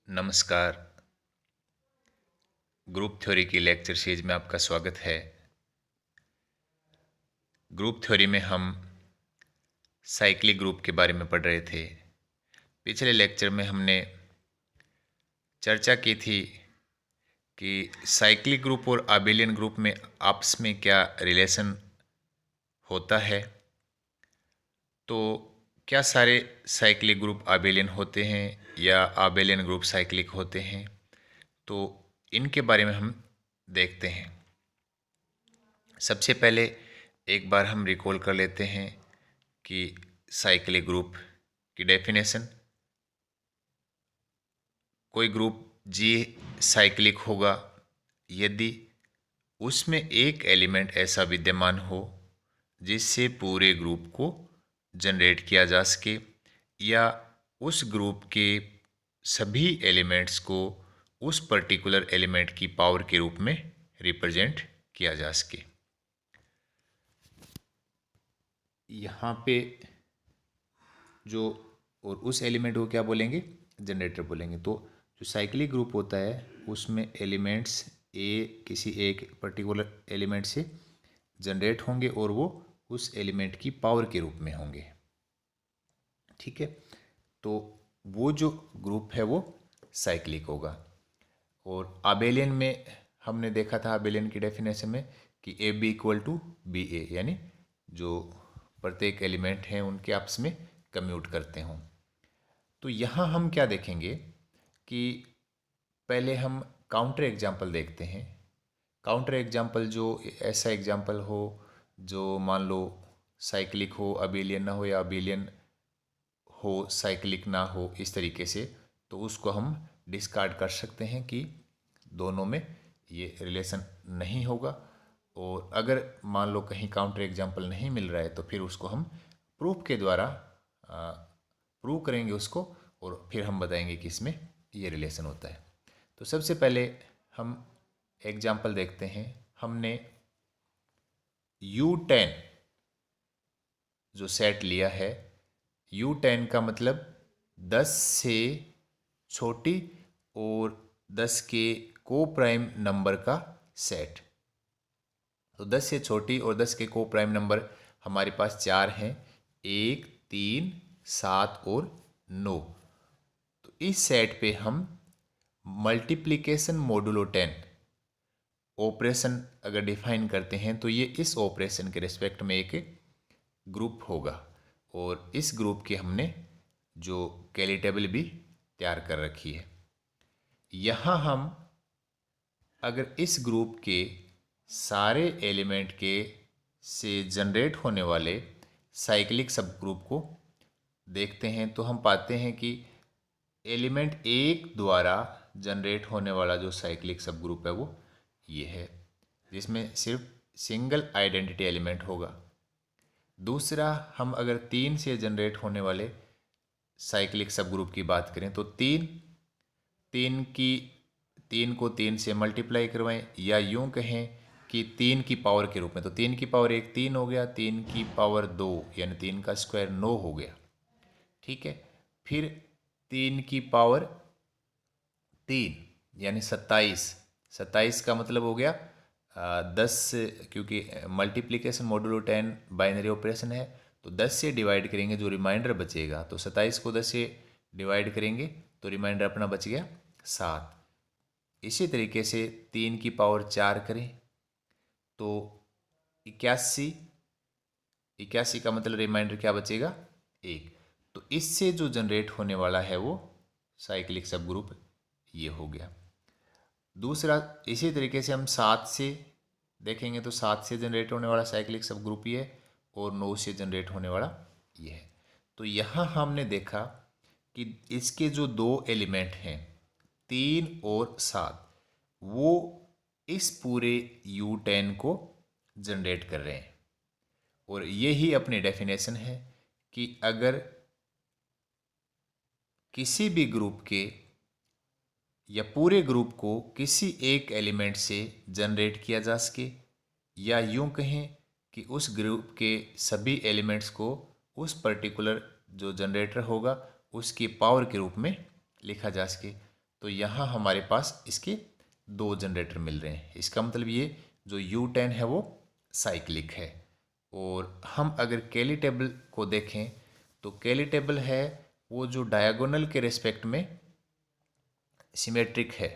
नमस्कार। Group theory की lecture series में आपका स्वागत है। ग्रुप थ्योरी में हम साइक्लिक ग्रुप के बारे में पढ़ रहे थे। पिछले लेक्चर में हमने चर्चा की थी कि साइक्लिक ग्रुप और आबेलियन ग्रुप में आपस में क्या रिलेशन होता है। तो क्या सारे साइक्लिक ग्रुप आबेलियन होते हैं या आबेलियन ग्रुप साइक्लिक होते हैं, तो इनके बारे में हम देखते हैं। सबसे पहले एक बार हम रिकॉल कर लेते हैं कि साइक्लिक ग्रुप की डेफिनेशन। कोई ग्रुप जी साइक्लिक होगा यदि उसमें एक एलिमेंट ऐसा विद्यमान हो जिससे पूरे ग्रुप को जनरेट किया जा सके, या उस ग्रुप के सभी एलिमेंट्स को उस पर्टिकुलर एलिमेंट की पावर के रूप में रिप्रेजेंट किया जा सके। यहाँ पे जो और उस एलिमेंट को क्या बोलेंगे, जनरेटर बोलेंगे। तो जो साइक्लिक ग्रुप होता है उसमें एलिमेंट्स ए किसी एक पर्टिकुलर एलिमेंट से जनरेट होंगे और वो उस एलिमेंट की पावर के रूप में होंगे। ठीक है, तो वो जो ग्रुप है वो साइक्लिक होगा। और आबेलियन में हमने देखा था, आबेलियन की डेफिनेशन में, कि A B equal to B A, यानी जो प्रत्येक एलिमेंट हैं उनके आपस में कम्यूट करते हों। तो यहाँ हम क्या देखेंगे कि पहले हम काउंटर एग्जाम्पल देखते हैं। काउंटर एग्जाम्पल जो ऐसा एग्जाम्पल हो जो मान लो साइक्लिक हो, अबेलियन ना हो, या अबेलियन हो साइक्लिक ना हो, इस तरीके से, तो उसको हम डिस्कार्ड कर सकते हैं कि दोनों में ये रिलेशन नहीं होगा। और अगर मान लो कहीं काउंटर एग्जाम्पल नहीं मिल रहा है तो फिर उसको हम प्रूफ के द्वारा प्रूव करेंगे उसको, और फिर हम बताएंगे कि इसमें ये रिलेशन होता है। तो सबसे पहले हम एग्जाम्पल देखते हैं। हमने U10 जो सेट लिया है, U10 का मतलब 10 से छोटी और 10 के को प्राइम नंबर का सेट। तो 10 से छोटी और 10 के को प्राइम नंबर हमारे पास चार हैं, 1, 3, 7 और 9। तो इस सेट पे हम मल्टीप्लिकेशन मॉडुलो 10 ऑपरेशन अगर डिफाइन करते हैं तो ये इस ऑपरेशन के रिस्पेक्ट में एक ग्रुप होगा। और इस ग्रुप की हमने जो कैली टेबल भी तैयार कर रखी है। यहाँ हम अगर इस ग्रुप के सारे एलिमेंट के से जनरेट होने वाले साइक्लिक सब ग्रुप को देखते हैं तो हम पाते हैं कि एलिमेंट एक द्वारा जनरेट होने वाला जो साइक्लिक सब ग्रुप है वो ये है, जिसमें सिर्फ सिंगल आइडेंटिटी एलिमेंट होगा। दूसरा, हम अगर 3 से जनरेट होने वाले साइक्लिक सब ग्रुप की बात करें तो तीन को 3 से मल्टीप्लाई करवाएं, या यूं कहें कि 3 की पावर के रूप में। तो 3 की पावर 1 3 हो गया, 3 की पावर 2 यानी 3 का स्क्वायर 9 हो गया। ठीक है, फिर 3 की पावर 3 यानी 27। 27 का मतलब हो गया 10, क्योंकि मल्टीप्लिकेशन मॉडुलो 10 बाइनरी ऑपरेशन है, तो 10 से डिवाइड करेंगे जो रिमाइंडर बचेगा। तो 27 को 10 से डिवाइड करेंगे तो रिमाइंडर अपना बच गया 7। इसी तरीके से 3 की पावर 4 करें तो 81। 81 का मतलब रिमाइंडर क्या बचेगा, 1। तो इससे जो जनरेट होने वाला है वो साइक्लिक सब ग्रुप ये हो गया। दूसरा, इसी तरीके से हम 7 से देखेंगे तो 7 से जनरेट होने वाला साइक्लिक सब ग्रुप ये है, और 9 से जनरेट होने वाला ये है। तो यहाँ हमने देखा कि इसके जो दो एलिमेंट हैं 3 और 7, वो इस पूरे U10 को जनरेट कर रहे हैं। और यही अपनी डेफिनेशन है कि अगर किसी भी ग्रुप के या पूरे ग्रुप को किसी एक एलिमेंट से जनरेट किया जा सके, या यूं कहें कि उस ग्रुप के सभी एलिमेंट्स को उस पर्टिकुलर जो जनरेटर होगा उसकी पावर के रूप में लिखा जा सके, तो यहाँ हमारे पास इसके 2 जनरेटर मिल रहे हैं। इसका मतलब ये जो U10 है वो साइक्लिक है। और हम अगर कैली टेबल को देखें तो कैली टेबल है वो जो डायगोनल के रेस्पेक्ट में सिमेट्रिक है।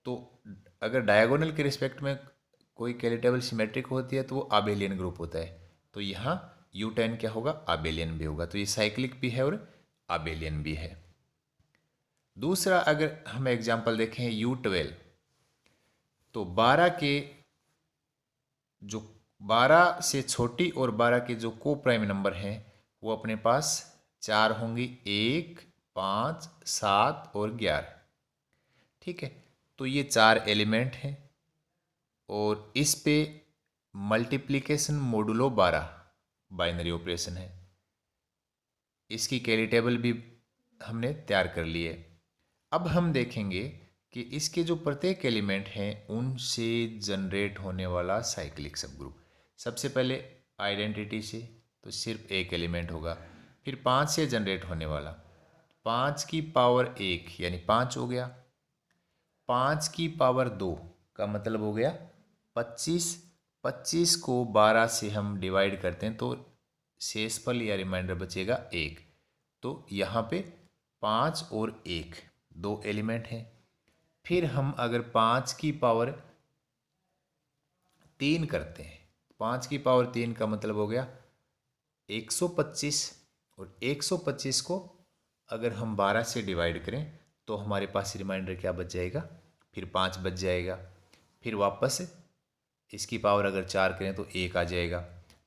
तो अगर डायगोनल के रिस्पेक्ट में कोई कैली टेबल सिमेट्रिक होती है तो वो आबेलियन ग्रुप होता है। तो यहाँ U10 क्या होगा, आबेलियन भी होगा। तो ये साइक्लिक भी है और आबेलियन भी है। दूसरा अगर हम एग्जांपल देखें U12, तो 12 से छोटी और 12 के जो को प्राइम नंबर हैं वो अपने पास 4 होंगी, 1, 5, 7 और 11। ठीक है, तो ये 4 एलिमेंट हैं और इस पे मल्टीप्लिकेशन मोडुलो 12 बाइनरी ऑपरेशन है। इसकी कैरी टेबल भी हमने तैयार कर ली है। अब हम देखेंगे कि इसके जो प्रत्येक एलिमेंट हैं उनसे जनरेट होने वाला साइक्लिक सब ग्रुप। सबसे पहले आइडेंटिटी से तो सिर्फ एक एलिमेंट होगा। फिर 5 से जनरेट होने वाला 5 की पावर 1 यानी 5 हो गया। 5 की पावर 2 का मतलब हो गया 25। 25 को 12 से हम डिवाइड करते हैं तो शेषफल या रिमाइंडर बचेगा 1। तो यहाँ पे 5 और 1 2 एलिमेंट हैं। फिर हम अगर 5 की पावर 3 करते हैं, 5 की पावर 3 का मतलब हो गया 125। और 125 को अगर हम 12 से डिवाइड करें तो हमारे पास रिमाइंडर क्या बच जाएगा, फिर 5 बच जाएगा। फिर वापस इसकी पावर अगर 4 करें तो 1 आ जाएगा।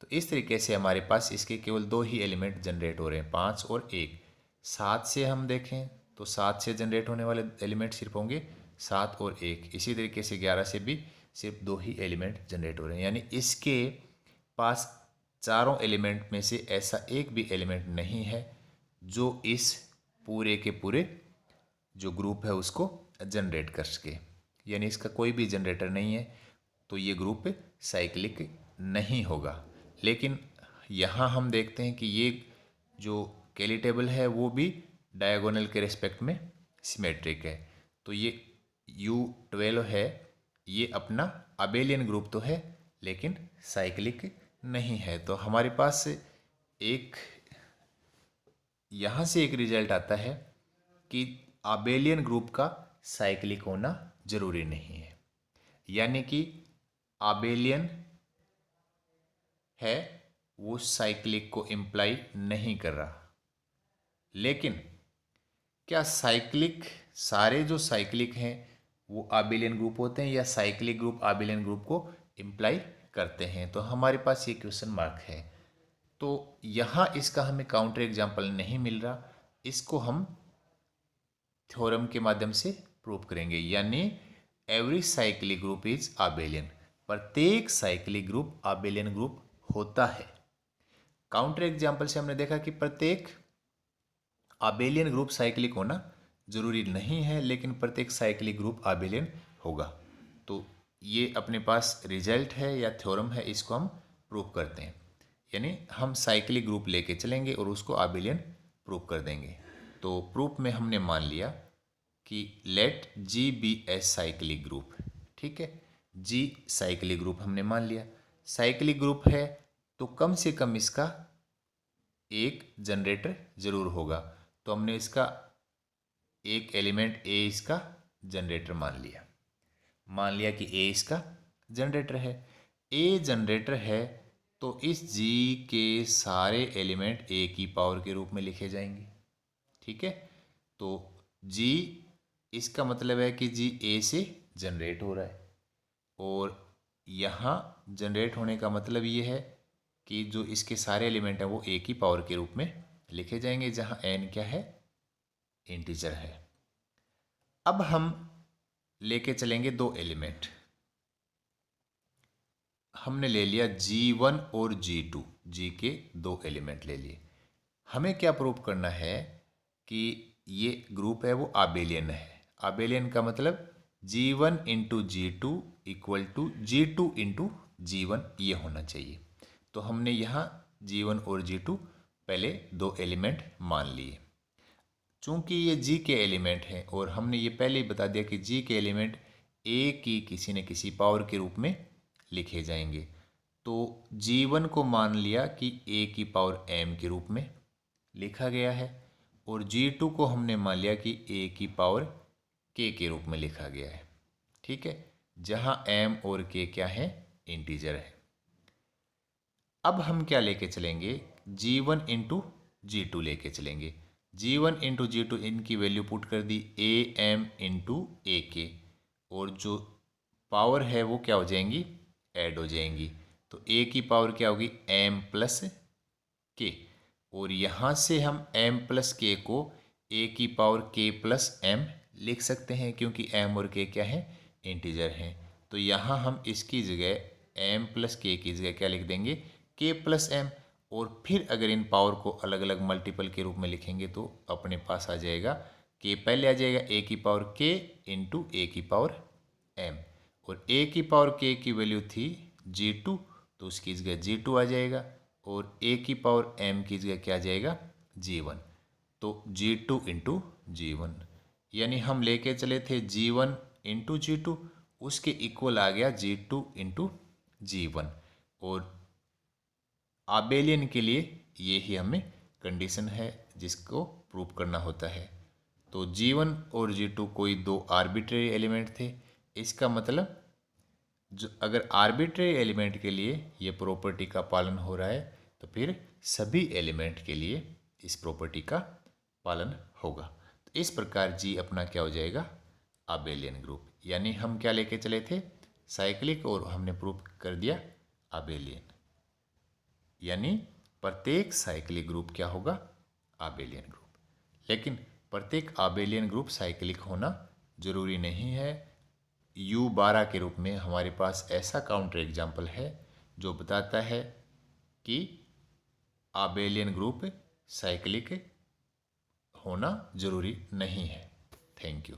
तो इस तरीके से हमारे पास इसके केवल 2 ही एलिमेंट जनरेट हो रहे हैं, 5 और 1। 7 से हम देखें तो 7 से जनरेट होने वाले एलिमेंट सिर्फ होंगे 7 और 1। इसी तरीके से 11 से भी सिर्फ 2 ही एलिमेंट जनरेट हो रहे हैं। यानी इसके पास चारों एलिमेंट में से ऐसा एक भी एलिमेंट नहीं है जो इस पूरे के पूरे जो ग्रुप है उसको जनरेट कर सके। यानी इसका कोई भी जनरेटर नहीं है, तो ये ग्रुप साइक्लिक नहीं होगा। लेकिन यहाँ हम देखते हैं कि ये जो कैली टेबल है वो भी डायगोनल के रिस्पेक्ट में सिमेट्रिक है। तो ये U12 है, ये अपना अबेलियन ग्रुप तो है लेकिन साइक्लिक नहीं है। तो हमारे पास एक यहाँ से एक रिजल्ट आता है कि अबेलियन ग्रुप का साइक्लिक होना जरूरी नहीं है। यानी कि आबेलियन है वो साइक्लिक को इम्प्लाई नहीं कर रहा। लेकिन क्या साइक्लिक सारे जो साइक्लिक हैं वो आबेलियन ग्रुप होते हैं या साइक्लिक ग्रुप आबेलियन ग्रुप को इम्प्लाई करते हैं? तो हमारे पास ये क्वेश्चन मार्क है। तो यहाँ इसका हमें काउंटर एग्जाम्पल नहीं मिल रहा, इसको हम थ्योरम के माध्यम से प्रूव करेंगे। यानी एवरी साइक्लिक ग्रुप इज आबेलियन, प्रत्येक साइक्लिक ग्रुप आबेलियन ग्रुप होता है। काउंटर एग्जाम्पल से हमने देखा कि प्रत्येक आबेलियन ग्रुप साइक्लिक होना जरूरी नहीं है, लेकिन प्रत्येक साइक्लिक ग्रुप आबेलियन होगा। तो ये अपने पास रिजल्ट है या थ्योरम है, इसको हम प्रूव करते हैं। यानी हम साइक्लिक ग्रुप लेके चलेंगे और उसको आबेलियन प्रूव कर देंगे। तो प्रूफ में हमने मान लिया कि let G B S cyclic group. ठीक है, जी साइक्लिक ग्रुप हमने मान लिया। साइक्लिक ग्रुप है तो कम से कम इसका एक जनरेटर जरूर होगा। तो हमने इसका एक एलिमेंट ए इसका जनरेटर मान लिया कि ए इसका जनरेटर है। ए जनरेटर है तो इस जी के सारे एलिमेंट ए की पावर के रूप में लिखे जाएंगे। ठीक है, तो जी इसका मतलब है कि जी ए से जनरेट हो रहा है और यहाँ जनरेट होने का मतलब ये है कि जो इसके सारे एलिमेंट हैं वो ए की पावर के रूप में लिखे जाएंगे, जहाँ एन क्या है, इंटीजर है। अब हम लेके चलेंगे 2 एलिमेंट। हमने ले लिया G1 और G2, जी के 2 एलिमेंट ले लिए। हमें क्या प्रूव करना है कि ये ग्रुप है वो आबेलियन है। आबेलियन का मतलब G1 into G2 equal to G2 into G1 ये होना चाहिए। तो हमने यहाँ G1 और G2 पहले 2 एलिमेंट मान लिए। चूंकि ये जी के एलिमेंट हैं और हमने ये पहले ही बता दिया कि जी के एलिमेंट ए की किसी न किसी पावर के रूप में लिखे जाएंगे, तो G1 को मान लिया कि ए की पावर m के रूप में लिखा गया है और G2 को हमने मान लिया कि ए की पावर k के रूप में लिखा गया है। ठीक है, जहां m और k क्या है, इंटीजर है। अब हम क्या लेके चलेंगे, G1 इंटू G2 लेके चलेंगे। G1 इंटू G2 इनकी वैल्यू पुट कर दी AM इंटू ए के, और जो पावर है वो क्या हो जाएंगी, ऐड हो जाएंगी। तो a की पावर क्या होगी, m प्लस के, और यहाँ से हम m प्लस के को a की पावर k प्लस m लिख सकते हैं, क्योंकि m और k क्या है, इंटीजर हैं। तो यहाँ हम इसकी जगह m प्लस के की जगह क्या लिख देंगे, k प्लस m, और फिर अगर इन पावर को अलग अलग मल्टीपल के रूप में लिखेंगे तो अपने पास आ जाएगा k पहले आ जाएगा a की पावर k इंटू ए की पावर m, और a की पावर k की वैल्यू थी G2, तो उसकी जगह G2 आ जाएगा, और a की पावर m की जगह क्या आ जाएगा, G1। तो G2 इंटू G1, यानी हम लेके चले थे G1 इंटू G2, उसके इक्वल आ गया G2 इंटू G1, और आबेलियन के लिए ये ही हमें कंडीशन है जिसको प्रूव करना होता है। तो G1 और G2 कोई दो आर्बिट्रेरी एलिमेंट थे। इसका मतलब जो अगर आर्बिट्रेरी एलिमेंट के लिए ये प्रॉपर्टी का पालन हो रहा है तो फिर सभी एलिमेंट के लिए इस प्रॉपर्टी का पालन होगा। तो इस प्रकार G अपना क्या हो जाएगा, आबेलियन ग्रुप। यानी हम क्या लेके चले थे, साइक्लिक, और हमने प्रूव कर दिया आबेलियन। यानी प्रत्येक साइक्लिक ग्रुप क्या होगा, आबेलियन ग्रुप। लेकिन प्रत्येक आबेलियन ग्रुप साइक्लिक होना जरूरी नहीं है। U12 के रूप में हमारे पास ऐसा काउंटर एग्जाम्पल है जो बताता है कि आबेलियन ग्रुप साइक्लिक होना जरूरी नहीं है। Thank you.